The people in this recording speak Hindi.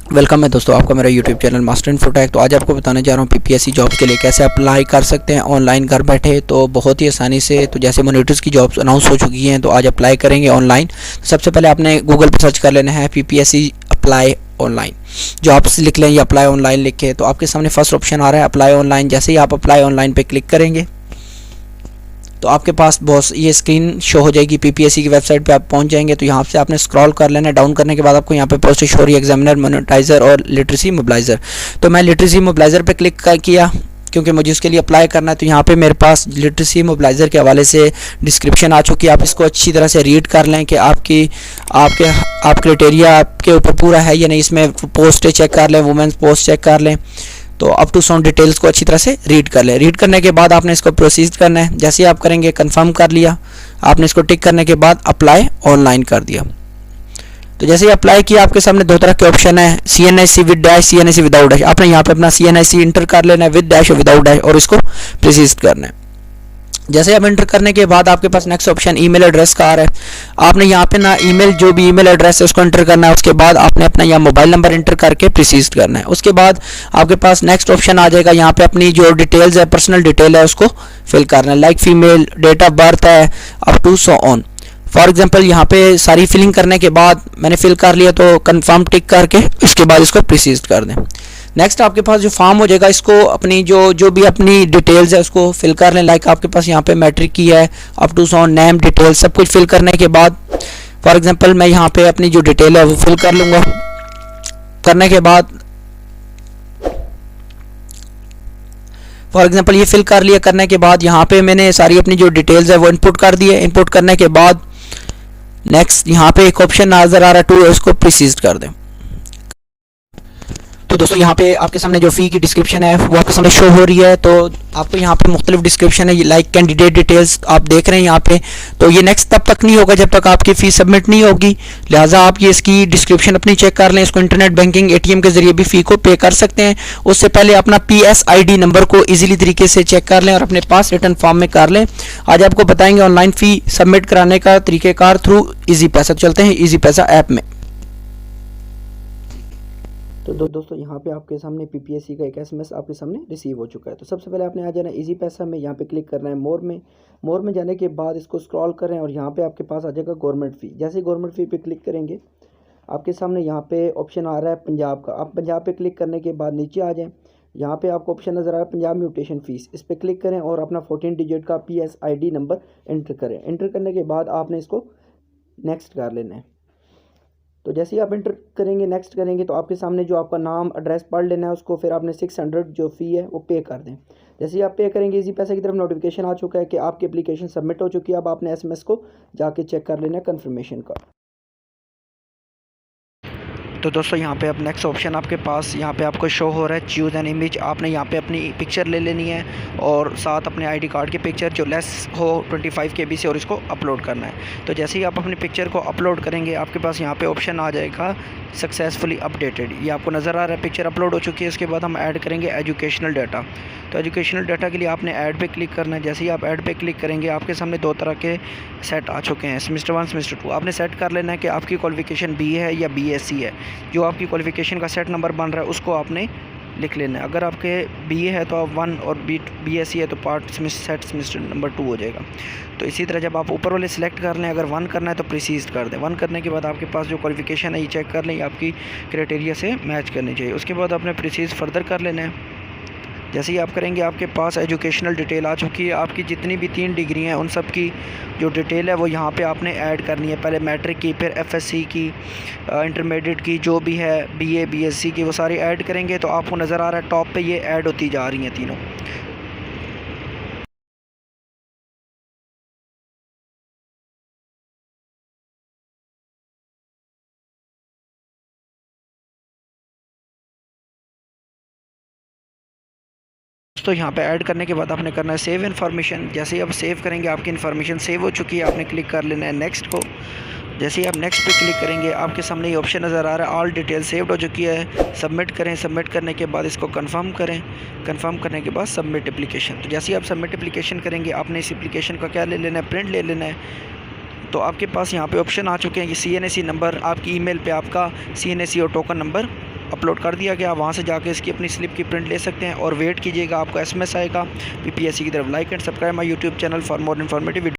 वेलकम है दोस्तों आपका मेरा यूट्यूब चैनल मास्टर इन्फोटेक। तो आज आपको बताने जा रहा हूँ पीपीएससी जॉब्स के लिए कैसे अप्लाई कर सकते हैं ऑनलाइन घर बैठे, तो बहुत ही आसानी से। तो जैसे मॉनिटर्स की जॉब्स अनाउंस हो चुकी हैं तो आज अप्लाई करेंगे ऑनलाइन। सबसे पहले आपने गूगल पर सर्च कर लेना है पीपीएससी अप्लाई ऑनलाइन, जॉब्स लिख लें या अप्लाई ऑनलाइन लिख के, तो आपके सामने फर्स्ट ऑप्शन आ रहा है अप्लाई ऑनलाइन। जैसे ही आप अप्लाई ऑनलाइन पर क्लिक करेंगे तो आपके पास बहुत ये स्क्रीन शो हो जाएगी। पीपीएससी की वेबसाइट पे आप पहुंच जाएंगे तो यहाँ से आपने स्क्रॉल कर लेना है। डाउन करने के बाद आपको यहाँ पे पोस्ट शो हो रही है एग्जामिनर, मोनेटाइजर और लिटरेसी मोबिलाइजर। तो मैं लिटरेसी मोबिलाइजर पे क्लिक किया क्योंकि मुझे उसके लिए अप्लाई करना है। तो यहाँ पे मेरे पास लिटरेसी मोबिलाइजर के हवाले से डिस्क्रिप्शन आ चुकी है। आप इसको अच्छी तरह से रीड कर लें कि आप क्राइटेरिया आपके ऊपर पूरा है या नहीं। इसमें पोस्ट चेक कर लें, वुमेन्स पोस्ट चेक कर लें। तो अप टू साउंड डिटेल्स को अच्छी तरह से रीड कर लें। रीड करने के बाद आपने इसको प्रोसीड करना है। जैसे ही आप करेंगे कंफर्म कर लिया, आपने इसको टिक करने के बाद अप्लाई ऑनलाइन कर दिया। तो जैसे ही अप्लाई किया आपके सामने दो तरह के ऑप्शन है, CNIC with dash, CNIC without dash. आपने यहाँ पे अपना CNIC इंटर कर लेना है विद डैश और विदाउट डैश और इसको प्रोसीड करना है। जैसे आप एंटर करने के बाद आपके पास नेक्स्ट ऑप्शन ईमेल एड्रेस का आ रहा है। आपने यहाँ पे ना ईमेल, जो भी ईमेल एड्रेस है उसको एंटर करना है। उसके बाद आपने अपना यहाँ मोबाइल नंबर एंटर करके प्रोसीड करना है। उसके बाद आपके पास नेक्स्ट ऑप्शन आ जाएगा, यहाँ पे अपनी जो डिटेल्स है, पर्सनल डिटेल है, उसको फिल करना है। Like female, date of birth है, up to so on. For example यहाँ पे सारी फिलिंग करने के बाद मैंने फिल कर लिया तो कन्फर्म टिक करके उसके बाद इसको प्रोसीड कर दें। नेक्स्ट आपके पास जो फॉर्म हो जाएगा, इसको अपनी जो भी अपनी डिटेल्स है उसको फिल कर लें। लाइक आपके पास यहाँ पे मैट्रिक की है, up to so name, detail सब कुछ फिल करने के बाद फॉर एग्जांपल मैं यहाँ पे अपनी जो डिटेल है वो फिल कर लूँगा। करने के बाद फॉर एग्जांपल ये फिल कर लिया। करने के बाद यहाँ पे मैंने सारी अपनी जो डिटेल्स है वो इनपुट कर दी है। इनपुट करने के बाद नेक्स्ट यहाँ पे एक ऑप्शन नजर आ रहा है टू, उसको प्रोसीड कर दें। तो दोस्तों यहाँ पे आपके सामने जो फ़ी की डिस्क्रिप्शन है वो आपके सामने शो हो रही है। तो आपको यहाँ पे मुख्तलिफ डिस्क्रिप्शन है, लाइक कैंडिडेट डिटेल्स आप देख रहे हैं यहाँ पे। तो ये नेक्स्ट तब तक नहीं होगा जब तक आपकी फ़ी सबमिट नहीं होगी, लिहाजा आप ये इसकी डिस्क्रिप्शन अपनी चेक कर लें। इसको इंटरनेट बैंकिंग ATM के ज़रिए भी फ़ी को पे कर सकते हैं। उससे पहले अपना PSID नंबर को ईजिली तरीके से चेक कर लें और अपने पास रिटर्न फॉर्म में कर लें। आज आपको बताएंगे ऑनलाइन फ़ी सबमिट कराने का तरीक़ेकार थ्रू ईजी पैसा। चलते हैं ईजी पैसा ऐप में। तो दोस्तों यहाँ पे आपके सामने पीपीएससी का एक SMS आपके सामने रिसीव हो चुका है। तो सबसे पहले आपने आ जाना इजी पैसा में, यहाँ पे क्लिक करना है मोर में जाने के बाद इसको स्क्रॉल करें और यहाँ पे आपके पास आ जाएगा गवर्नमेंट फ़ी। जैसे गवर्नमेंट फ़ी पे क्लिक करेंगे आपके सामने यहाँ पे ऑप्शन आ रहा है पंजाब का। आप पंजाब पे क्लिक करने के बाद नीचे आ जाएँ, यहाँ पे आपको ऑप्शन नज़र आ रहा है पंजाब म्यूटेशन फ़ीस। इस पर क्लिक करें और अपना 14 डिजिट का PSID नंबर एंटर करें। एंटर करने के बाद आपने इसको नेक्स्ट कर लेना है। तो जैसे ही आप एंटर करेंगे, नेक्स्ट करेंगे, तो आपके सामने जो आपका नाम, एड्रेस पढ़ लेना है उसको, फिर आपने 600 जो फ़ी है वो पे कर दें। जैसे ही आप पे करेंगे इजी पैसा की तरफ नोटिफिकेशन आ चुका है कि आपकी एप्लीकेशन सबमिट हो चुकी है। अब आपने SMS को जाके चेक कर लेना है कन्फर्मेशन का। तो दोस्तों यहाँ पे अब नेक्स्ट ऑप्शन आपके पास यहाँ पे आपको शो हो रहा है चूज़ एन इमेज। आपने यहाँ पे अपनी पिक्चर ले लेनी है और साथ अपने ID कार्ड की पिक्चर जो लेस हो 25 KB से, और इसको अपलोड करना है। तो जैसे ही आप अपनी पिक्चर को अपलोड करेंगे आपके पास यहाँ पे ऑप्शन आ जाएगा सक्सेसफुली अपडेटेड। ये आपको नज़र आ रहा है पिक्चर अपलोड हो चुकी है। उसके बाद हम ऐड करेंगे एजुकेशनल डाटा। तो एजुकेशनल डाटा के लिए आपने ऐड पे क्लिक करना है। जैसे ही आप ऐड पे क्लिक करेंगे आपके सामने दो तरह के सेट आ चुके हैं, सेमेस्टर 1, सेमेस्टर 2। आपने सेट कर लेना है कि आपकी क्वालिफिकेशन BA है या BSc है। जो आपकी क्वालिफिकेशन का सेट नंबर बन रहा है उसको आपने लिख लेना है। अगर आपके BA है तो आप 1 और BSc है तो पार्ट सेट सेमेस्टर नंबर 2 हो जाएगा। तो इसी तरह जब आप ऊपर वाले सिलेक्ट कर लें, अगर 1 करना है तो प्रोसीड कर दें। 1 करने के बाद आपके पास जो क्वालिफिकेशन है ये चेक कर लें, आपकी क्राइटेरिया से मैच करनी चाहिए। उसके बाद आपने प्रोसीड फर्दर कर लेना है। जैसे ही आप करेंगे आपके पास एजुकेशनल डिटेल आ चुकी है। आपकी जितनी भी 3 डिग्री हैं उन सब की जो डिटेल है वो यहाँ पे आपने ऐड करनी है। पहले मैट्रिक की, फिर FSC की, इंटरमीडिएट की, जो भी है BA BSc की, वो सारी ऐड करेंगे। तो आपको नज़र आ रहा है टॉप पे ये ऐड होती जा रही हैं तीनों। तो यहाँ पे ऐड करने के बाद आपने करना है सेव इन्फॉर्मेशन। जैसे ही आप सेव करेंगे आपकी इन्फॉर्मेशन सेव हो चुकी है। आपने क्लिक कर लेना है नेक्स्ट को। जैसे ही आप नेक्स्ट पे क्लिक करेंगे आपके सामने ये ऑप्शन नज़र आ रहा है ऑल डिटेल सेव्ड हो चुकी है। सबमिट करें। सबमिट करने के बाद इसको कंफर्म करें। कंफर्म करने के बाद सबमिट एप्लीकेशन। तो जैसे ही आप सबमिट एप्लीकेशन करेंगे आपने इस एप्लीकेशन का क्या ले लेना है, प्रिंट ले लेना है। तो आपके पास यहाँ पे ऑप्शन आ चुके हैं, ये CNSE नंबर, आपकी ईमेल पे आपका CNSE और टोकन नंबर अपलोड कर दिया गया। वहाँ से जाके इसकी अपनी स्लिप की प्रिंट ले सकते हैं और वेट कीजिएगा, आपको SMS आएगा। PPSC की तरफ like and subscribe my YouTube channel for more informative video.